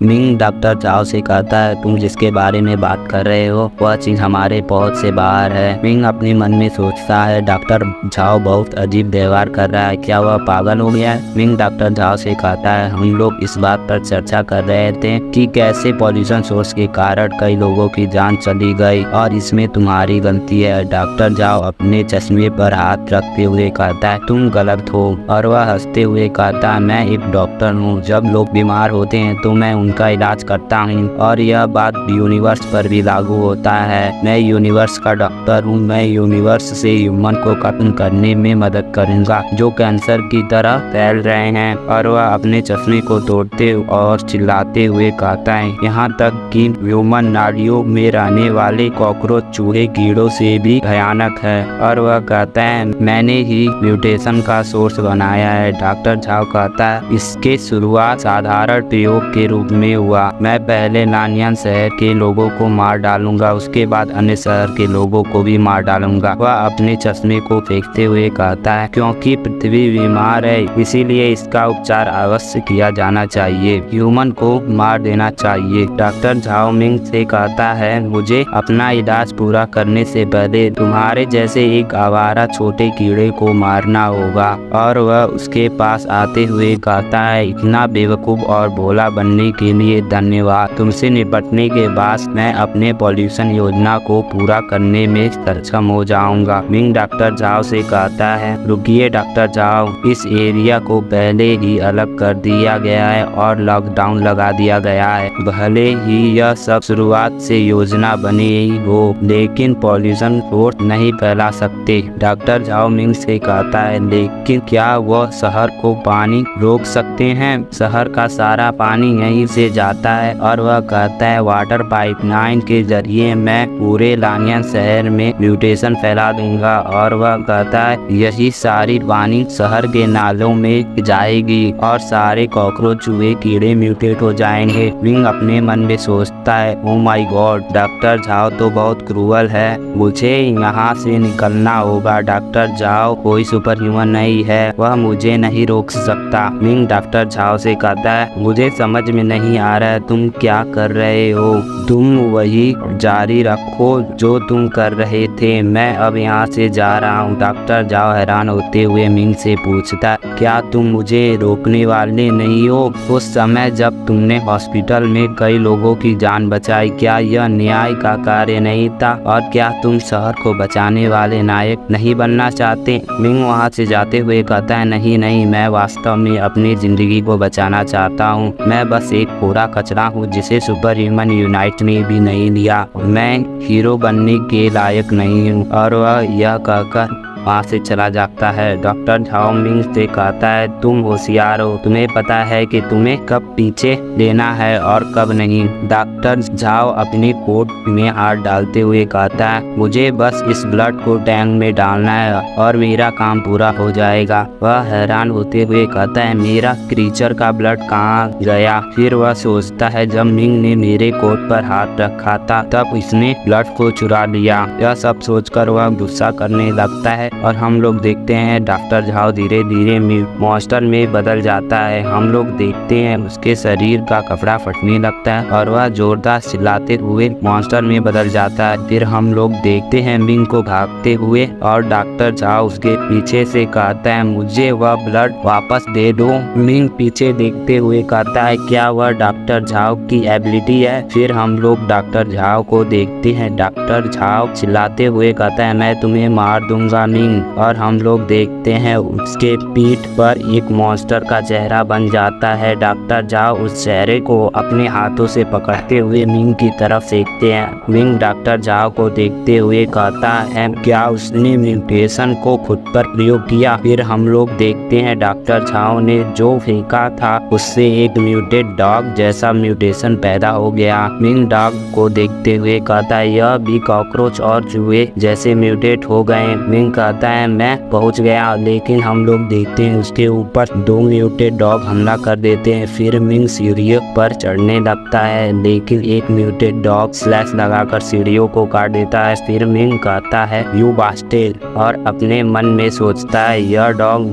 Ming doctor चाओ से कहता है, तुम जिसके बारे में बात कर रहे हो वह चीज हमारे पहुंच से बाहर है। मिंग अपने मन में सोचता है, डॉक्टर झाओ बहुत अजीब व्यवहार कर रहा है, क्या वह पागल हो गया है। मिंग डॉक्टर झाओ से कहता है, हम लोग इस बात पर चर्चा कर रहे थे कि कैसे पॉल्यूशन सोर्स के कारण कई लोगों की जान चली गई और इसमें तुम्हारी गलती है। डॉक्टर झाओ अपने चश्मे पर हाथ रखते हुए कहता है, तुम गलत हो। और वह हंसते हुए कहता है, मैं एक डॉक्टर हूँ, जब लोग बीमार होते हैं तो मैं उनका इलाज करता हूँ और यह बात यूनिवर्स पर भी लागू होता है। मैं यूनिवर्स का डॉक्टर हूँ, मैं यूनिवर्स से ह्यूमन को खत्म करने में मदद करूँगा जो कैंसर की तरह फैल रहे हैं। और वह अपने चश्मे को तोड़ते और चिल्लाते हुए कहता है, यहाँ तक कि ह्यूमन नाड़ियों में रहने वाले कॉकरोच चूहे कीड़ों से भी भयानक है। और वह कहता है, मैंने ही म्यूटेशन का सोर्स बनाया है। डॉक्टर झाओ कहता है, इसके शुरुआत साधारण प्रयोग के रूप में हुआ। मैं पहले नानियन शहर के लोगों को मार डालूंगा, उसके बाद अन्य शहर के लोगों को भी मार डालूंगा। वह अपने चश्मे को फेंकते हुए कहता है, क्योंकि पृथ्वी बीमार है इसीलिए इसका उपचार अवश्य किया जाना चाहिए, ह्यूमन को मार देना चाहिए। डॉक्टर झाओ मिंग से कहता है, मुझे अपना इलाज पूरा करने से पहले तुम्हारे जैसे एक आवारा छोटे कीड़े को मारना होगा। और वह उसके पास आते हुए कहता है, इतना बेवकूफ़ और भोला बनने के लिए धन्यवाद। तुमसे निपटने के बाद मैं अपने पॉल्यूशन योजना को पूरा करने में सक्षम हो जाऊंगा। मिंग डॉक्टर झाओ से कहता है, रुकिए डॉक्टर झाओ, इस एरिया को पहले ही अलग कर दिया गया है और लॉकडाउन लगा दिया गया है। भले ही यह सब शुरुआत से योजना बनी ही हो, लेकिन पॉल्यूशन सोर्स नहीं फैला सकते। डॉक्टर झाओ मिंग से कहता है, लेकिन क्या वह शहर को पानी रोक सकते हैं? शहर का सारा पानी यहीं से जाता है। और वह कहता है, वाटर पाइपलाइन के जरिए मैं पूरे लानियन शहर में म्यूटेशन फैला दूंगा। और वह कहता है, यही सारी पानी शहर के नालों में जाएगी और सारे कॉकरोच चूहे कीड़े म्यूटेट हो जाएंगे। विंग अपने मन में सोचता है, oh my God, doctor Zhao तो बहुत क्रूअल है, मुझे यहाँ से निकलना होगा। डॉक्टर झाओ कोई सुपर ह्यूमन नहीं है, वह मुझे नहीं रोक सकता। मिंग डॉक्टर झाओ से कहता है, मुझे समझ में नहीं आ रहा है तुम क्या कर रहे हो। तुम वही जारी रखो जो तुम कर रहे थे, मैं अब यहाँ से जा रहा हूँ। डॉक्टर झाओ हैरान होते हुए मिंग से पूछता, क्या तुम मुझे रोकने वाले नहीं हो? उस समय जब तुमने हॉस्पिटल में कई लोगों की जान बचाई, क्या यह न्याय का कार्य नहीं था? और क्या तुम शहर को बचाने वाले नायक नहीं बनना चाहते? मिंग वहाँ से जाते हुए कहता है, नहीं नहीं, मैं वास्तव में अपनी जिंदगी को बचाना चाहता हूँ। मैं बस एक पूरा कचरा हूँ जिसे सुपर ह्यूमन यूनाइट ने भी नहीं लिया। मैं हीरो बनने के लायक नहीं हूँ। और वह यह कहकर वहाँ से चला जाता है। डॉक्टर झाओ मिंग से कहता है, तुम होशियार हो, तुम्हें पता है कि तुम्हें कब पीछे लेना है और कब नहीं। डॉक्टर झाओ अपनी कोट में हाथ डालते हुए कहता है, मुझे बस इस ब्लड को टैंक में डालना है और मेरा काम पूरा हो जाएगा। वह हैरान होते हुए कहता है, मेरा क्रीचर का ब्लड कहाँ गया? फिर वह सोचता है, जब मिंग ने मेरे कोट पर हाथ रखा था तब इसने ब्लड को चुरा लिया। यह सब सोचकर वह गुस्सा करने लगता है और हम लोग देखते हैं डॉक्टर झाओ धीरे धीरे मॉन्स्टर में बदल जाता है। हम लोग देखते हैं उसके शरीर का कपड़ा फटने लगता है और वह जोरदार चिल्लाते हुए मॉन्स्टर में बदल जाता है। फिर हम लोग देखते हैं मिंग को भागते हुए और डॉक्टर झाओ उसके पीछे से कहता है, मुझे वह ब्लड वापस दे दो। मिंग पीछे देखते हुए कहता है, क्या वह डॉक्टर झाओ की एबिलिटी है? फिर हम लोग डॉक्टर झाओ को देखते हैं। डॉक्टर झाओ चिल्लाते हुए कहता है, मैं तुम्हें मार दूंगा मिंग। और हम लोग देखते हैं उसके पीठ पर एक मॉन्स्टर का चेहरा बन जाता है। डॉक्टर झाओ उस चेहरे को अपने हाथों से पकड़ते हुए मिंग की तरफ फेंकते हैं। मिंग डॉक्टर झाओ को देखते हुए कहता है, क्या उसने म्यूटेशन को खुद पर प्रयोग किया? फिर हम लोग देखते हैं डॉक्टर झाओ ने जो फेंका था उससे एक म्यूटेड डॉग जैसा म्यूटेशन पैदा हो गया। मिंग डॉग को देखते हुए कहता है, यह भी कॉकरोच और चूहे जैसे म्यूटेट हो गए। मिंग कहता है, मैं पहुंच गया, लेकिन हम लोग देखते हैं उसके ऊपर दो म्यूटेड डॉग हमला कर देते हैं। फिर मिंग सीढ़ियों पर चढ़ने लगता है, लेकिन एक म्यूटेड डॉग स्लैश लगाकर सीढ़ियों को काट देता है। फिर मिंग कहता है, यू बास्टेड, और अपने मन में सोचता है, यह डॉग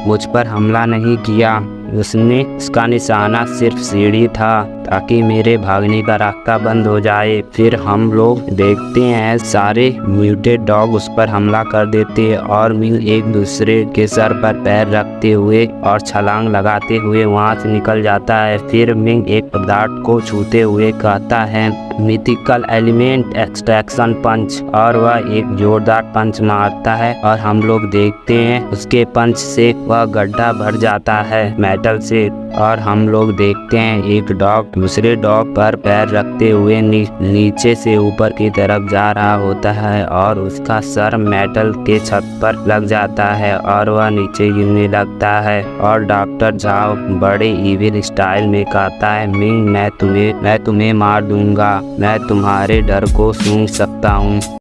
मुझ पर हमला नहीं किया, उसने उसका निशाना सिर्फ सीढ़ी था ताकि मेरे भागने का रास्ता बंद हो जाए। फिर हम लोग देखते हैं सारे म्यूटेड डॉग उस पर हमला कर देते हैं और मिंग एक दूसरे के सर पर पैर रखते हुए और छलांग लगाते हुए वहां से निकल जाता है। फिर मिंग एक पदार्थ को छूते हुए कहता है मिथिकल एलिमेंट एक्सट्रैक्शन पंच, और वह एक जोरदार पंच मारता है और हम लोग देखते हैं उसके पंच से वह गड्ढा भर जाता है मेटल से। और हम लोग देखते हैं एक डॉग दूसरे डॉग पर पैर रखते हुए नीचे से ऊपर की तरफ जा रहा होता है और उसका सर मेटल के छत पर लग जाता है और वह नीचे गिरने लगता है। और डॉक्टर झाओ बड़े इविल स्टाइल में कहता है मिंग मैं तुम्हें मार दूंगा, मैं तुम्हारे डर को सूंघ सकता हूँ।